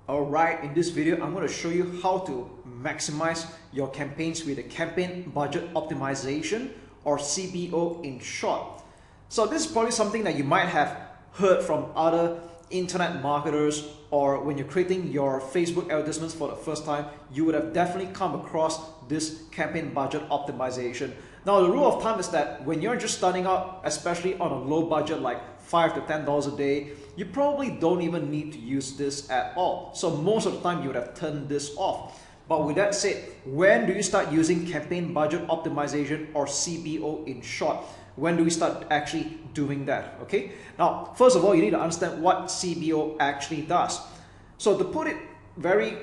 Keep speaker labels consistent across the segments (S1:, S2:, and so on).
S1: Alright, in this video, I'm going to show you how to maximize your campaigns with a campaign budget optimization, or CBO in short. So this is probably something that you might have heard from other internet marketers, or when you're creating your Facebook advertisements for the first time, you would have definitely come across this campaign budget optimization. Now, the rule of thumb is that when you're just starting out, especially on a low budget like $5 to $10 a day, you probably don't even need to use this at all. So most of the time you would have turned this off. But with that said, when do you start using campaign budget optimization, or CBO in short? When do we start actually doing that? Okay. Now, first of all, you need to understand what CBO actually does. So to put it very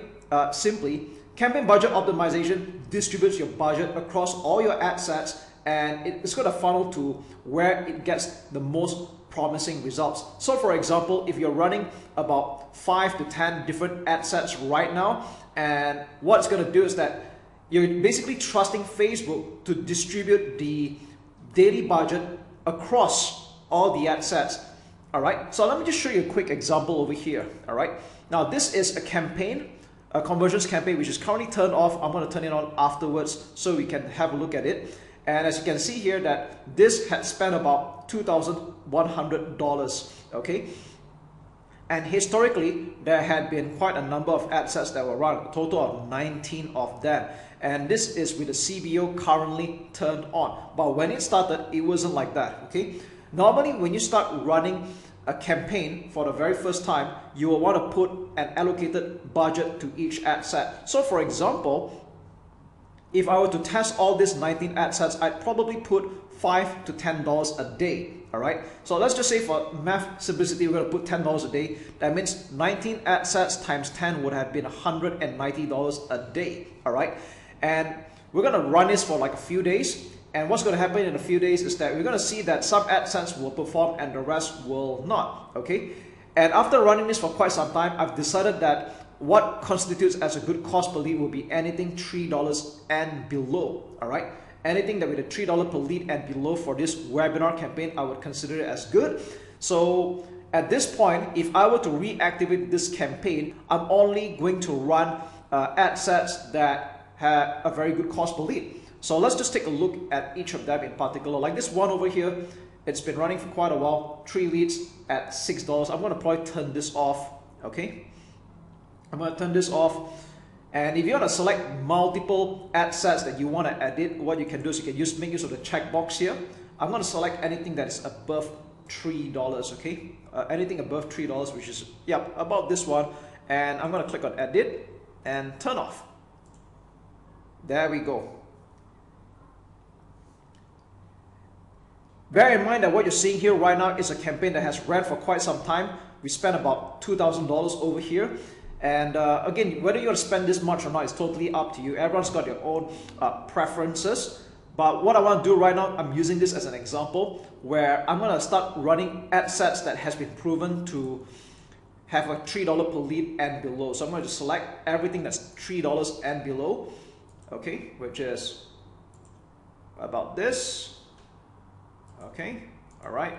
S1: simply, campaign budget optimization distributes your budget across all your ad sets, and it's going to funnel to where it gets the most promising results. So for example, if you're running about 5 to 10 different ad sets right now, and what it's going to do is that you're basically trusting Facebook to distribute the daily budget across all the ad sets. All right, so let me just show you a quick example over here. All right, now this is a campaign, a conversions campaign, which is currently turned off. I'm going to turn it on afterwards so we can have a look at it. And as you can see here, that this had spent about $2,100, okay? And historically, there had been quite a number of ad sets that were run, a total of 19 of them. And this is with the CBO currently turned on. But when it started, it wasn't like that, okay? Normally, when you start running a campaign for the very first time, you will want to put an allocated budget to each ad set. So for example, if I were to test all these 19 ad sets, I'd probably put $5 to $10 a day. All right. So let's just say for math simplicity, we're going to put $10 a day. That means 19 ad sets times 10 would have been $190 a day. All right. And we're going to run this for like a few days. And what's going to happen in a few days is that we're going to see that some ad sets will perform and the rest will not. Okay. And after running this for quite some time, I've decided that what constitutes as a good cost per lead will be anything $3 and below. All right. Anything that with a $3 per lead and below for this webinar campaign, I would consider it as good. So at this point, if I were to reactivate this campaign, I'm only going to run ad sets that have a very good cost per lead. So let's just take a look at each of them in particular. Like this one over here, it's been running for quite a while, 3 leads at $6. I'm going to probably turn this off. Okay. I'm going to turn this off. And if you want to select multiple ad sets that you want to edit, what you can do is you can make use of the checkbox here. I'm going to select anything that is above $3, okay? Anything above $3, which is, yeah, about this one. And I'm going to click on edit and turn off. There we go. Bear in mind that what you're seeing here right now is a campaign that has ran for quite some time. We spent about $2,000 over here. And again, whether you want to spend this much or not is totally up to you. Everyone's got their own preferences. But what I want to do right now, I'm using this as an example where I'm going to start running ad sets that has been proven to have a $3 per lead and below. So I'm going to select everything that's $3 and below, okay, which is about this. Okay, all right.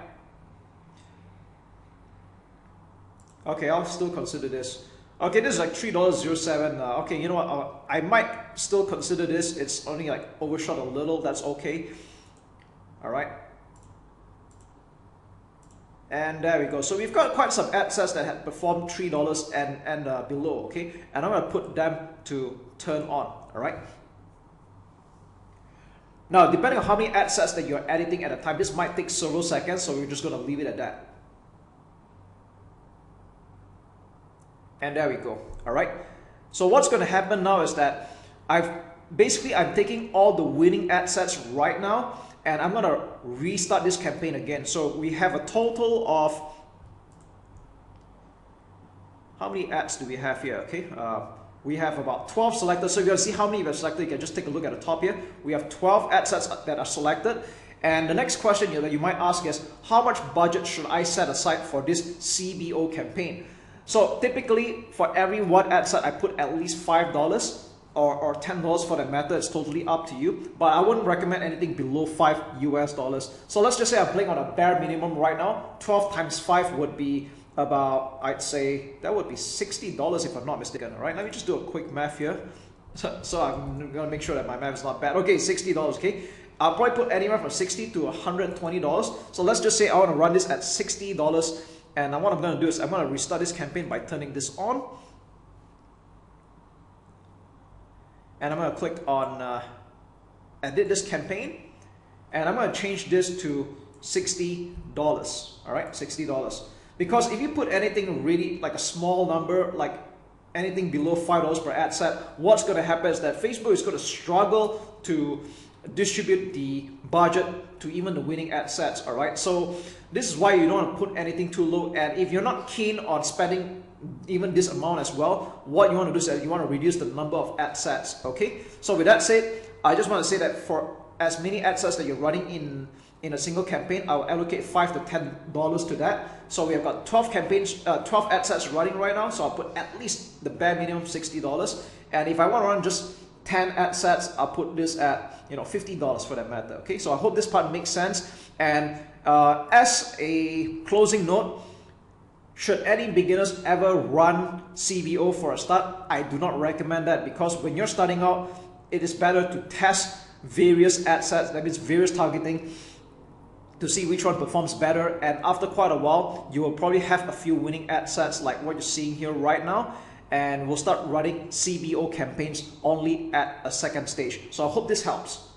S1: Okay, I'll still consider this. Okay, this is like $3.07. Okay, you know what? I might still consider this. It's only like overshot a little. That's okay. All right. And there we go. So we've got quite some ad sets that have performed $3 and below. Okay, and I'm going to put them to turn on. All right. Now, depending on how many ad sets that you're editing at a time, this might take several seconds. So we're just going to leave it at that. And there we go. All right. So what's going to happen now is that I'm taking all the winning ad sets right now, and I'm going to restart this campaign again. So we have a total of, how many ads do we have here? Okay. We have about 12 selected. So if you want to see how many we have selected, you can just take a look at the top here. We have 12 ad sets that are selected. And the next question that you might ask is, how much budget should I set aside for this CBO campaign? So typically for every one ad set, I put at least $5 or $10 for that matter. It's totally up to you, but I wouldn't recommend anything below $5 US. So let's just say I'm playing on a bare minimum right now. 12 times 5 would be about, I'd say that would be $60 if I'm not mistaken. All right, let me just do a quick math here. So I'm gonna make sure that my math is not bad. Okay, $60. Okay, I'll probably put anywhere from $60 to $120. So let's just say I want to run this at $60, and what I'm gonna do is I'm gonna restart this campaign by turning this on, and I'm gonna click on edit this campaign, and I'm gonna change this to $60. All right, $60. Because if you put anything really like a small number, like anything below $5 per ad set, what's going to happen is that Facebook is going to struggle to distribute the budget to even the winning ad sets. All right, so this is why you don't want to put anything too low. And if you're not keen on spending even this amount as well, what you want to do is that you want to reduce the number of ad sets. Okay, so with that said, I just want to say that for as many ad sets that you're running in a single campaign, I'll allocate $5 to $10 to that. So we have got 12 campaigns, 12 ad sets running right now. So I'll put at least the bare minimum $60. And if I want to run just 10 ad sets, I'll put this at $50 for that matter. Okay, so I hope this part makes sense. And as a closing note, should any beginners ever run CBO for a start? I do not recommend that, because when you're starting out, it is better to test various ad sets, that means various targeting, to see which one performs better. And after quite a while, you will probably have a few winning ad sets like what you're seeing here right now, and we'll start running CBO campaigns only at a second stage. So I hope this helps.